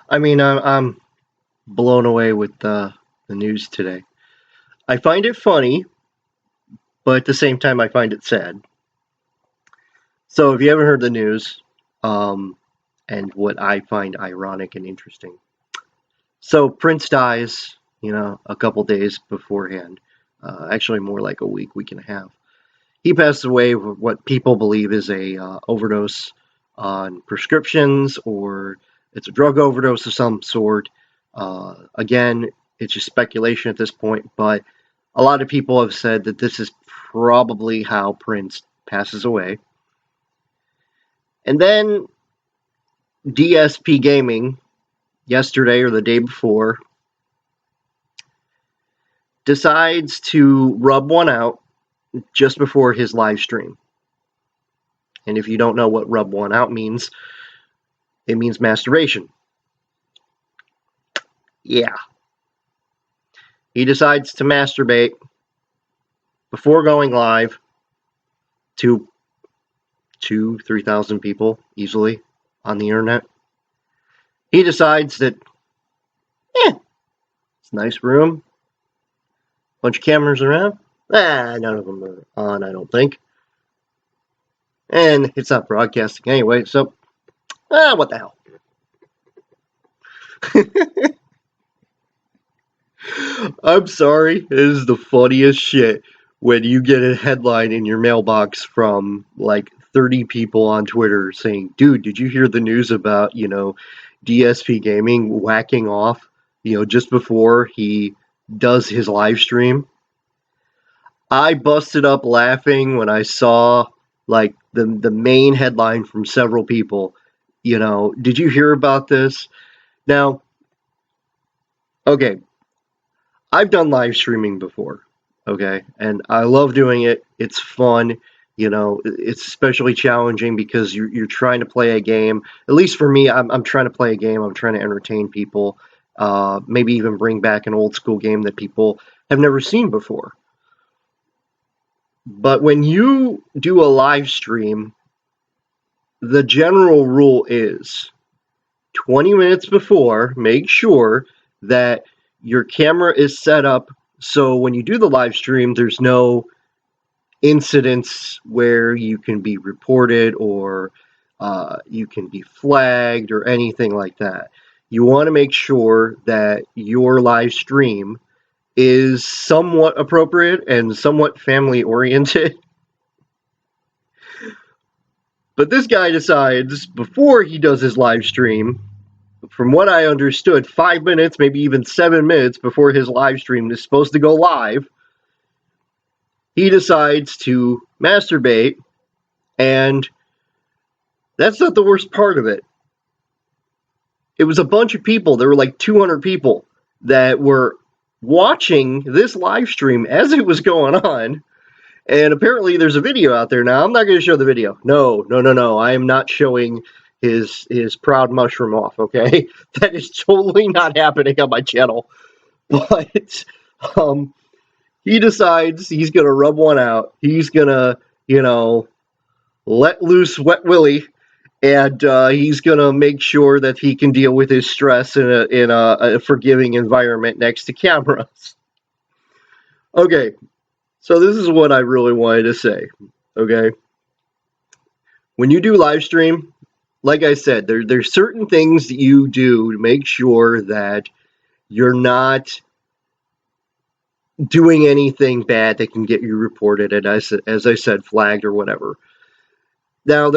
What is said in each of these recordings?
I mean, I'm blown away with the news today. I find it funny, but at the same time, I find it sad. So, if you haven't heard the news, um, and what I find ironic and interesting, so Prince dies, a couple days beforehand. Actually, more like a week and a half. He passed away with what people believe is a overdose on prescriptions, or it's a drug overdose of some sort. Again, it's just speculation at this point, but a lot of people have said that this is probably how Prince passes away. And then DSP Gaming, yesterday or the day before, decides to rub one out just before his live stream. And if you don't know what rub one out means, it means masturbation. Yeah. He decides to masturbate before going live to 3,000 people easily on the internet. He decides that, it's a nice room, bunch of cameras around. None of them are on, I don't think. And it's not broadcasting anyway, so, what the hell. I'm sorry, it is the funniest shit when you get a headline in your mailbox from like 30 people on Twitter saying, dude, did you hear the news about, DSP Gaming whacking off, just before he does his live stream? I busted up laughing when I saw like the main headline from several people, did you hear about this? Now, okay, I've done live streaming before, okay, and I love doing it. It's fun. It's especially challenging because you're trying to play a game. At least for me, I'm trying to play a game. I'm trying to entertain people. Maybe even bring back an old school game that people have never seen before. But when you do a live stream, the general rule is 20 minutes before, make sure that your camera is set up so when you do the live stream, there's no incidents where you can be reported or you can be flagged or anything like that. You want to make sure that your live stream is somewhat appropriate and somewhat family oriented. But this guy decides before he does his live stream, from what I understood, 5 minutes, maybe even 7 minutes before his live stream is supposed to go live, he decides to masturbate, and that's not the worst part of it. It was a bunch of people, there were like 200 people that were watching this live stream as it was going on, and apparently there's a video out there now. I'm not going to show the video. No. I am not showing his proud mushroom off, okay? That is totally not happening on my channel. But he decides he's going to rub one out. He's going to, let loose Wet Willie, and he's going to make sure that he can deal with his stress in a forgiving environment next to cameras. Okay, so this is what I really wanted to say, okay? When you do live stream, like I said, there's certain things that you do to make sure that you're not doing anything bad that can get you reported and, as I said, flagged or whatever. Now,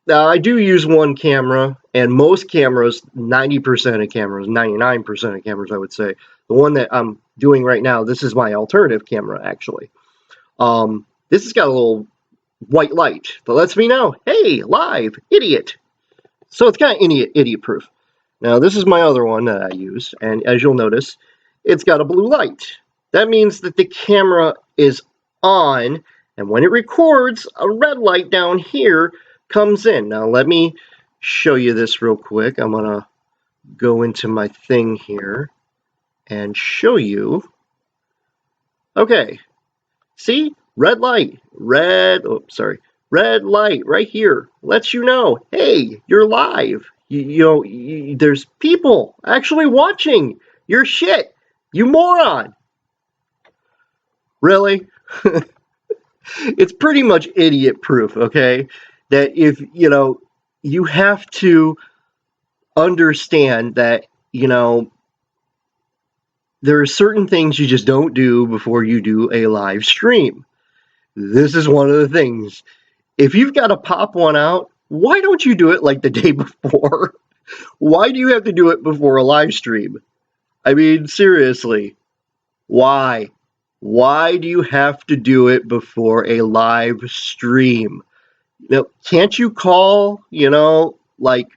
I do use one camera, and most cameras, 90% of cameras, 99% of cameras, I would say, the one that I'm doing right now, this is my alternative camera, actually. This has got a little white light that lets me know, hey, live, idiot. So it's kind of idiot proof. Now, this is my other one that I use, and as you'll notice, it's got a blue light. That means that the camera is on, and when it records, a red light down here comes in. Now, let me show you this real quick. I'm going to go into my thing here and show you. Okay, see? Red light. Red light right here lets you know, hey, you're live. There's people actually watching your shit. You moron. Really? It's pretty much idiot proof, okay? That if, you have to understand that, there are certain things you just don't do before you do a live stream. This is one of the things. If you've got to pop one out, why don't you do it like the day before? Why do you have to do it before a live stream? I mean, seriously, why? Why do you have to do it before a live stream? Can't you call, like,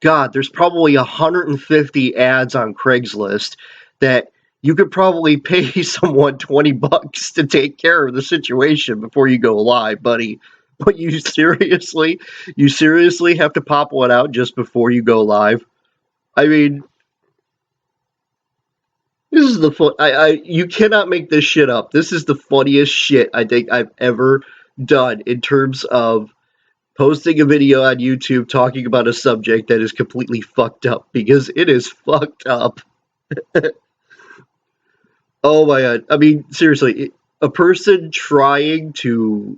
God, there's probably 150 ads on Craigslist that you could probably pay someone $20 to take care of the situation before you go live, buddy. But you seriously have to pop one out just before you go live? I mean, this is the fun. You cannot make this shit up. This is the funniest shit I think I've ever done in terms of posting a video on YouTube talking about a subject that is completely fucked up, because it is fucked up. Oh my God. I mean, seriously, a person trying to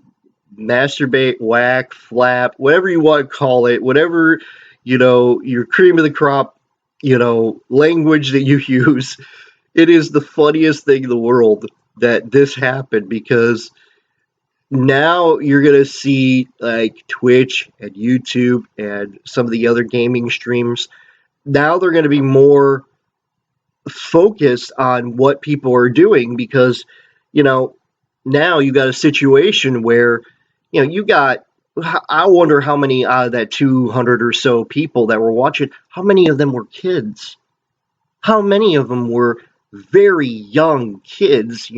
masturbate, whack, flap, whatever you want to call it, whatever, your cream of the crop, language that you use, it is the funniest thing in the world that this happened, because now you're going to see like Twitch and YouTube and some of the other gaming streams. Now they're going to be more focused on what people are doing, because, now you got a situation where, you got, I wonder how many out of that 200 or so people that were watching, how many of them were kids? How many of them were very young kids,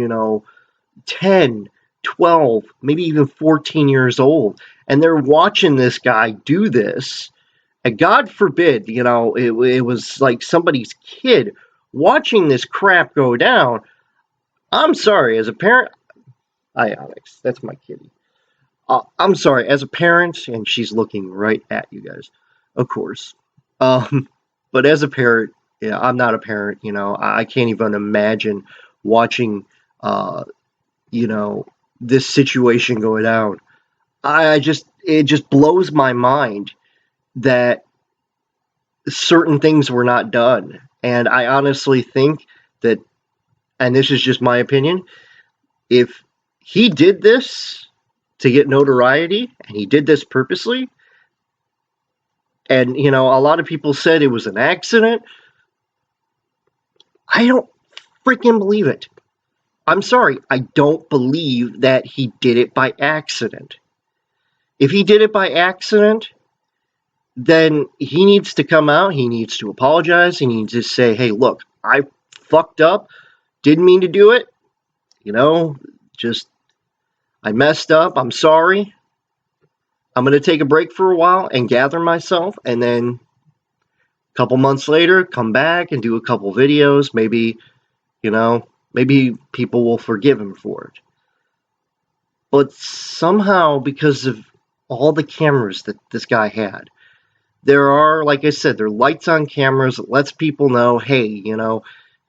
10, 12, maybe even 14 years old, and they're watching this guy do this, and God forbid, it was like somebody's kid watching this crap go down. I'm sorry, as a parent, hi Alex, that's my kitty. I'm sorry, as a parent, and she's looking right at you guys, of course. But as a parent, yeah, I'm not a parent, I can't even imagine watching, this situation going down. It just blows my mind that certain things were not done. And I honestly think that, and this is just my opinion, if he did this to get notoriety, and he did this purposely, and, a lot of people said it was an accident, I don't freaking believe it. I'm sorry, I don't believe that he did it by accident. If he did it by accident, then he needs to come out, he needs to apologize, he needs to say, hey, look, I fucked up, didn't mean to do it, just, I messed up, I'm sorry, I'm going to take a break for a while and gather myself, and then a couple months later, come back and do a couple videos, maybe, maybe people will forgive him for it. But somehow, because of all the cameras that this guy had, there are, like I said, there are lights on cameras that lets people know, hey,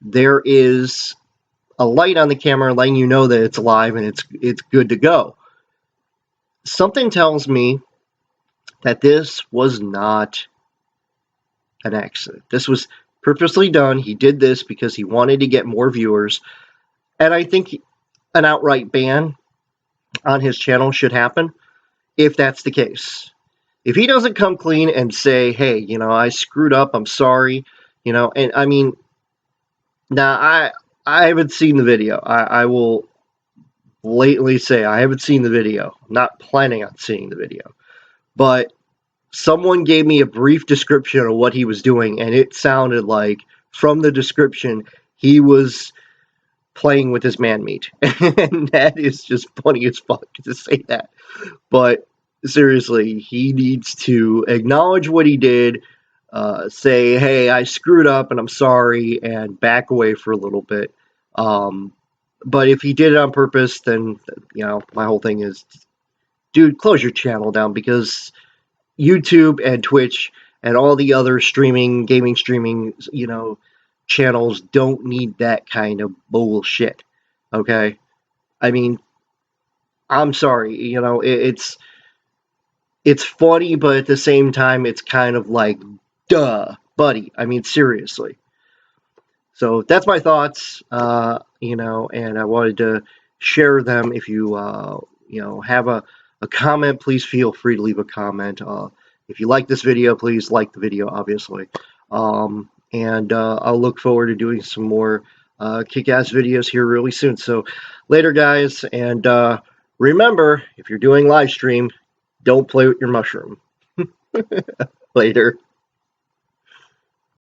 there is a light on the camera letting you know that it's live and it's good to go. Something tells me that this was not an accident. This was purposely done. He did this because he wanted to get more viewers. And I think an outright ban on his channel should happen if that's the case. If he doesn't come clean and say, hey, I screwed up, I'm sorry, and I mean, now I haven't seen the video. I will blatantly say I haven't seen the video. I'm not planning on seeing the video. But someone gave me a brief description of what he was doing, and it sounded like, from the description, he was playing with his man meat. And that is just funny as fuck to say that. But seriously, he needs to acknowledge what he did, say, hey, I screwed up and I'm sorry, and back away for a little bit. But if he did it on purpose, then, my whole thing is, dude, close your channel down, because YouTube and Twitch and all the other gaming streaming, channels don't need that kind of bullshit. Okay? I mean, I'm sorry, it's funny, but at the same time, it's kind of like, duh, buddy. I mean, seriously. So that's my thoughts, and I wanted to share them. If you, have a comment, please feel free to leave a comment. If you like this video, please like the video, obviously. And I'll look forward to doing some more kick-ass videos here really soon. So later, guys, and remember, if you're doing live stream, don't play with your mushroom. Later.